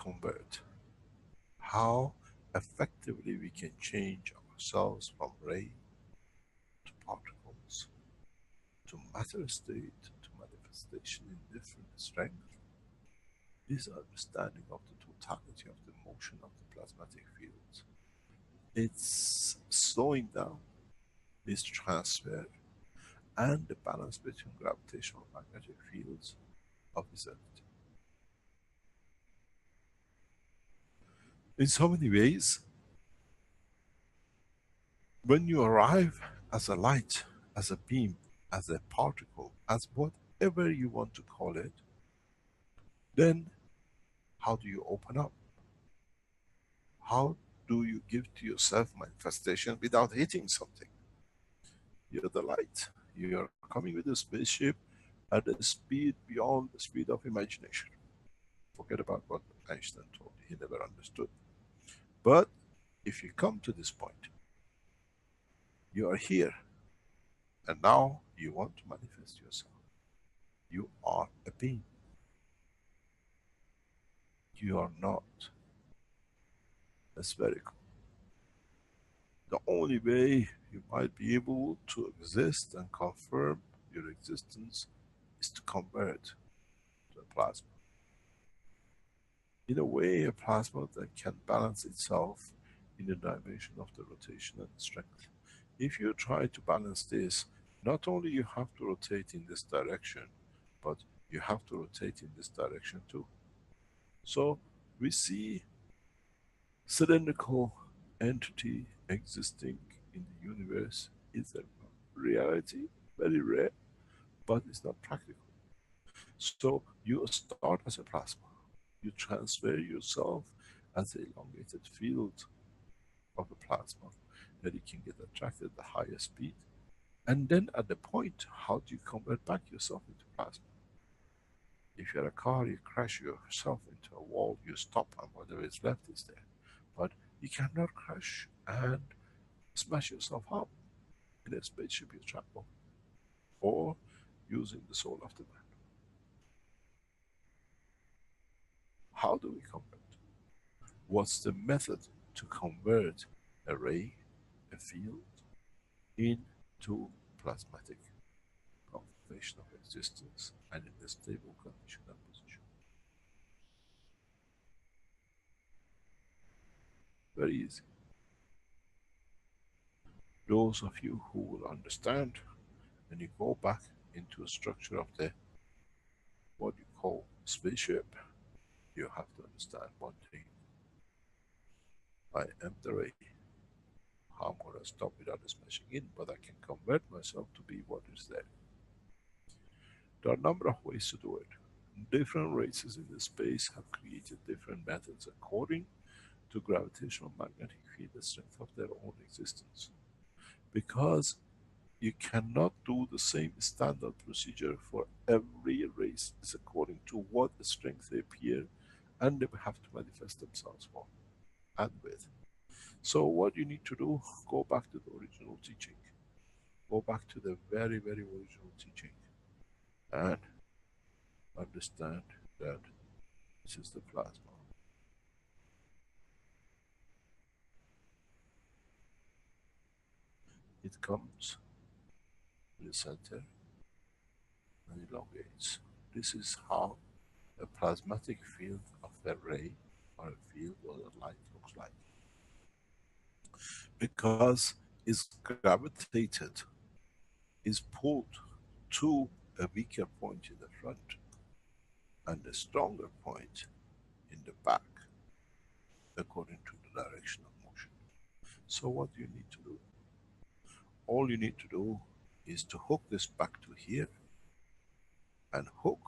convert, how effectively we can change ourselves from ray to particles, to matter state, to manifestation in different strength. This understanding of the totality of the motion of the plasmatic fields, it's slowing down this transfer and the balance between gravitational magnetic fields of this entity. In so many ways, when you arrive as a light, as a beam, as a particle, as whatever you want to call it, then how do you open up? How do you give to yourself manifestation without hitting something? You're the light. You're coming with a spaceship at a speed beyond the speed of imagination. Forget about what Einstein told you, he never understood. But if you come to this point, you are here, and now you want to manifest yourself. You are a being. You are not a spherical. The only way you might be able to exist and confirm your existence is to convert to a plasma. In a way, a plasma that can balance itself in the dimension of the rotation and strength. If you try to balance this, not only you have to rotate in this direction, but you have to rotate in this direction too. So we see cylindrical entity existing in the universe is a reality, very rare, but it's not practical. So you start as a plasma, you transfer yourself as an elongated field of a plasma that you can get attracted at the highest speed. And then at the point, how do you convert back yourself into plasma? If you're a car, you crash yourself into a wall, you stop, and whatever is left is there. But you cannot crash and smash yourself up. In a spaceship you travel, or using the soul of the man. How do we convert? What's the method to convert a ray, a field, into plasmatic confirmation of existence and in a stable condition and position? Very easy. Those of you who will understand, when you go back into a structure of the what you call spaceship, you have to understand one thing. I am the ray. How I'm going to stop without smashing in, but I can convert myself to be what is there. There are a number of ways to do it. Different races in the space have created different methods according to gravitational magnetic field, the strength of their own existence. Because you cannot do the same standard procedure for every race. It's according to what strength they appear and they have to manifest themselves for and with. So what you need to do, go back to the original teaching. Go back to the very, very original teaching and understand that this is the plasma. It comes in the center and elongates. This is how a plasmatic field of a ray or a field or a light looks like. Because it's gravitated, is pulled to a weaker point in the front and a stronger point in the back, according to the direction of motion. So what do you need to do? All you need to do is to hook this back to here, and hook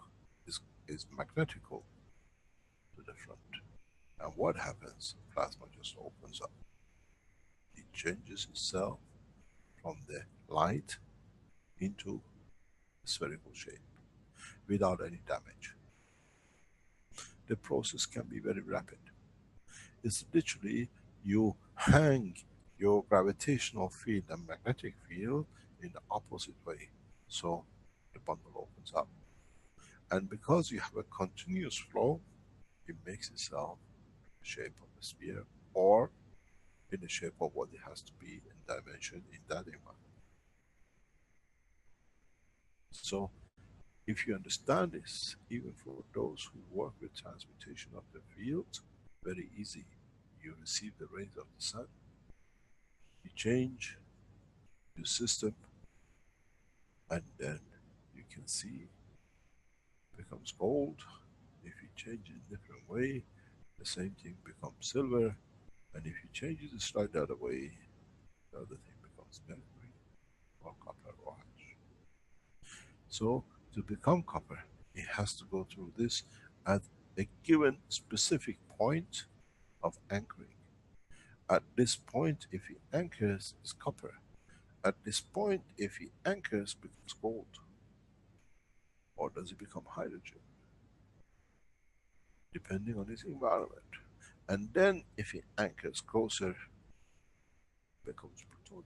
is magnetical to the front. And what happens? Plasma just opens up. It changes itself from the light into a spherical shape without any damage. The process can be very rapid. It's literally you hang your gravitational field and magnetic field in the opposite way. So the bundle opens up. And because you have a continuous flow, it makes itself shape of a sphere, or in the shape of what it has to be in dimension in that environment. So if you understand this, even for those who work with transmutation of the field, very easy. You receive the rays of the sun, you change your system, and then you can see it becomes gold. If you change it in a different way, the same thing becomes silver, and if you change it a slightly other way, the other thing becomes mercury or copper or ash. So to become copper, it has to go through this at a given specific point of anchoring. At this point, if it anchors, it's copper. At this point, if it anchors, it becomes gold. Or does it become hydrogen? Depending on its environment. And then if it anchors closer, it becomes plutonium.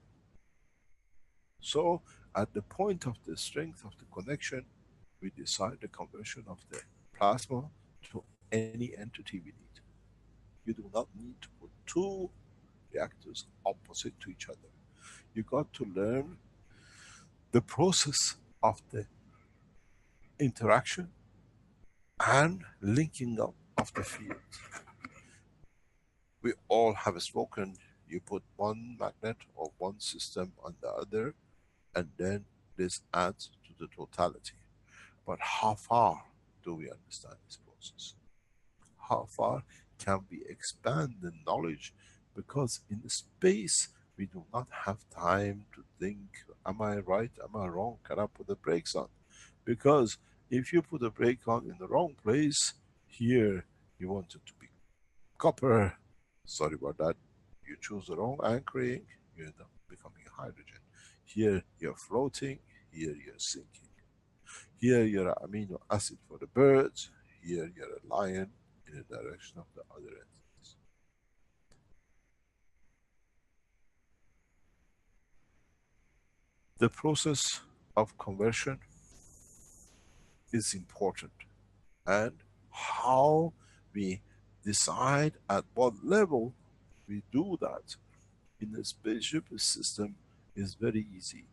So at the point of the strength of the connection, we decide the conversion of the plasma to any entity we need. You do not need to put two reactors opposite to each other. You got to learn the process of the interaction and linking up of the fields. We all have spoken, you put one magnet or one system on the other, and then this adds to the totality. But how far do we understand this process? How far can we expand the knowledge? Because in space, we do not have time to think, am I right, am I wrong, can I put the brakes on? Because if you put a brake on in the wrong place, here you want it to be copper, sorry about that, you choose the wrong anchoring, you end up becoming hydrogen. Here you're floating, here you're sinking. Here you're an amino acid for the birds, here you're a lion in the direction of the other entities. The process of conversion is important, and how we decide at what level we do that in the spaceship system is very easy.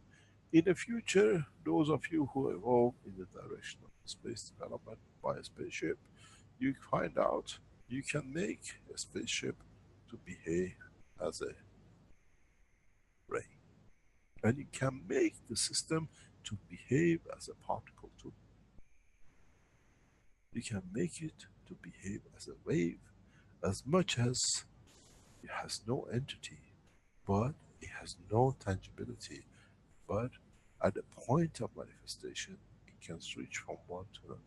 In the future, those of you who evolve in the direction of space development by a spaceship, you find out you can make a spaceship to behave as a ray. And you can make the system to behave as a particle too. You can make it to behave as a wave, as much as it has no entity, but it has no tangibility. But at the point of manifestation, it can switch from one to another.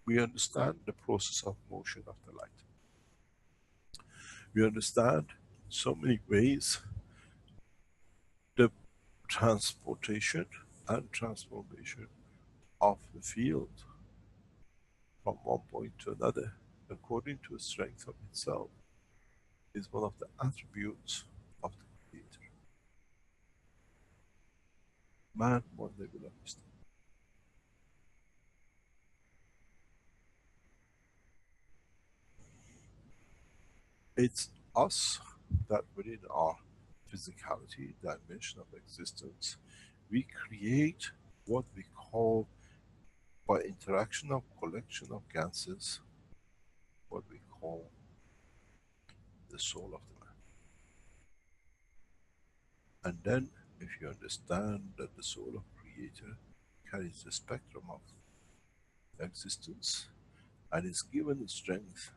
We understand the process of motion of the light. We understand so many ways the transportation and transformation of the field from one point to another according to the strength of itself is one of the attributes of the Creator. Man one day will understand. It's us that within our physicality, dimension of existence, we create what we call, by interaction of collection of gases, what we call the soul of the man. And then if you understand that the soul of Creator carries the spectrum of existence and is given strength,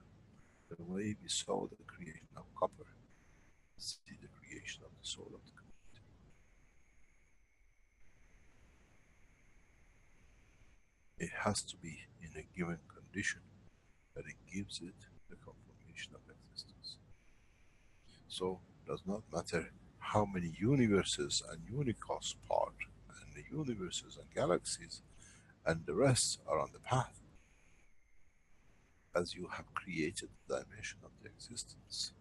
the way we saw the creation of copper, see the creation of the soul of the Creator. It has to be in a given condition that it gives it the confirmation of existence. So it does not matter how many universes and unicos part, and the universes and galaxies and the rest are on the path, as you have created the dimension of the existence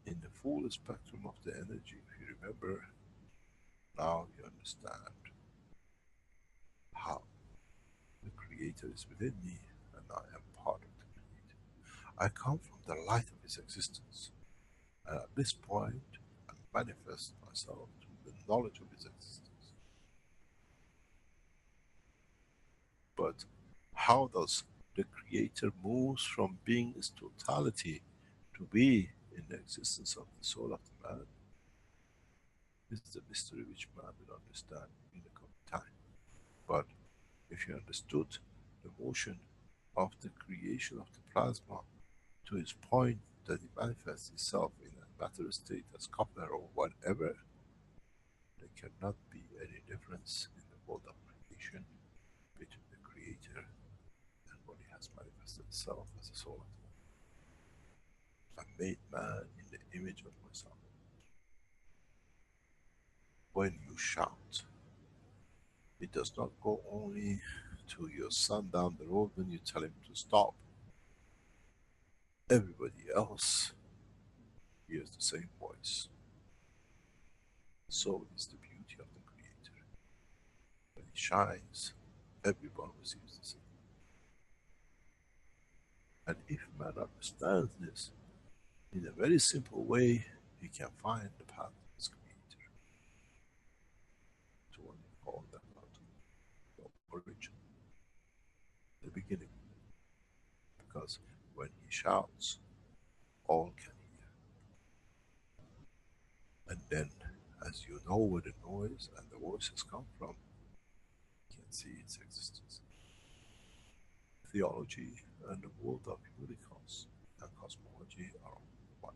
in the full spectrum of the energy. If you remember, understand how the Creator is within me and I am part of the Creator. I come from the light of His existence. And at this point, I manifest myself through the knowledge of His existence. But how does the Creator moves from being its totality to be in the existence of the soul of the man? This is the mystery which man will understand in the coming time. But if you understood the motion of the creation of the plasma to its point that it manifests itself in a matter state as copper or whatever, there cannot be any difference in the world of creation between the Creator and what He has manifested itself as a soul of the man. I made man in the image of myself. When you shout, it does not go only to your son down the road when you tell him to stop. Everybody else hears the same voice. So is the beauty of the Creator. When He shines, everyone receives the same. And if man understands this, in a very simple way, he can find the path of his Creator. To what we call the origin, the beginning. Because when he shouts, all can hear. And then, as you know where the noise and the voices come from, you can see its existence. Theology and the world of unicos and cosmology are one.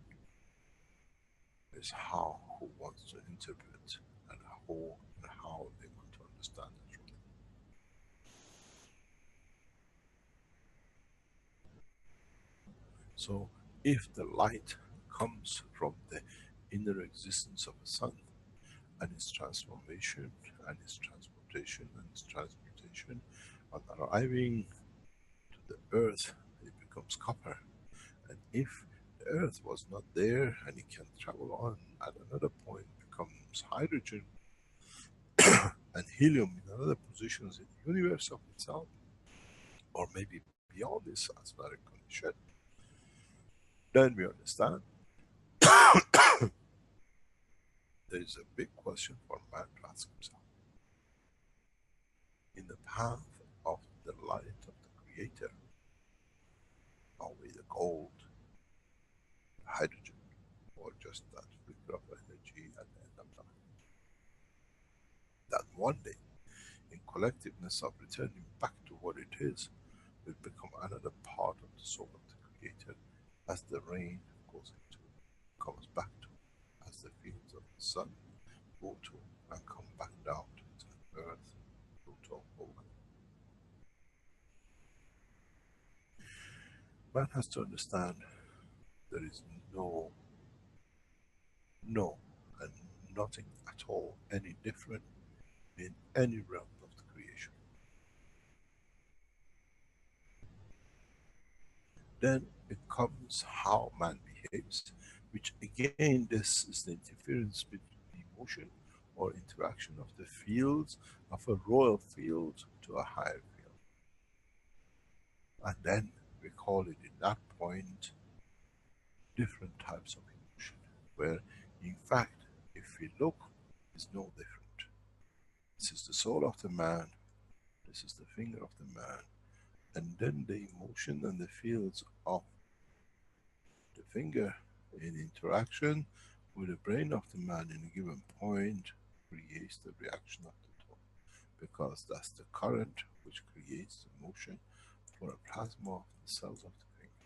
It's how who wants to interpret and how they want to understand the truth. So if the light comes from the inner existence of the sun and its transformation and its transportation and its transmutation, on arriving to the earth, it becomes copper. And if the earth was not there and it can travel on, at another point becomes hydrogen and helium in other positions in the universe of itself, or maybe beyond this atmospheric condition, then we understand there is a big question for man to ask himself. In the path of the light of the Creator, are we the gold, hydrogen, or just that flicker of energy at the end of time? That one day, in collectiveness of returning back to what it is, will become another part of the soul of the Creator, as the rain goes into, comes back to, as the fields of the sun go to and come back down to the earth, Pluto, over. Man has to understand there is no and nothing at all any different in any realm of the creation. Then it comes how man behaves, which again this is the interference between the emotion or interaction of the fields of a royal field to a higher field. And then we call it in that point different types of emotion, where in fact if we look, it's no different. This is the soul of the man, this is the finger of the man, and then the emotion and the fields of the finger in interaction with the brain of the man in a given point creates the reaction of the toe, because that's the current which creates the motion for a plasma of the cells of the finger.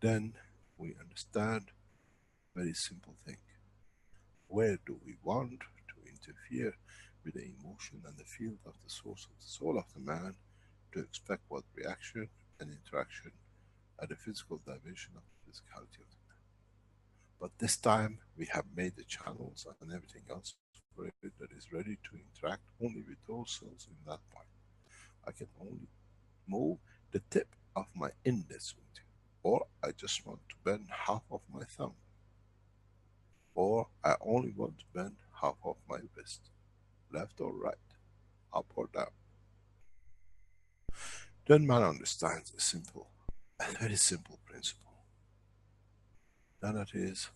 Then we understand very simple thing. Where do we want to interfere with the emotion and the field of the source of the soul of the man to expect what reaction and interaction at the physical dimension of the physicality of the man. But this time we have made the channels and everything else for it that is ready to interact only with those cells in that point. I can only move the tip of my index finger, or I just want to bend half of my thumb. Or I only want to bend half of my wrist, left or right, up or down. Then man understands a very simple principle. And that is,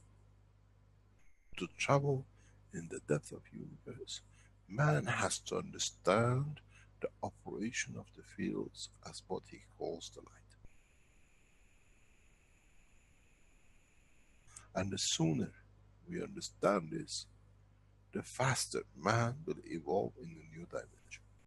to travel in the depth of universe, man has to understand the operation of the fields as what he calls the light. And the sooner we understand this, the faster man will evolve in a new dimension.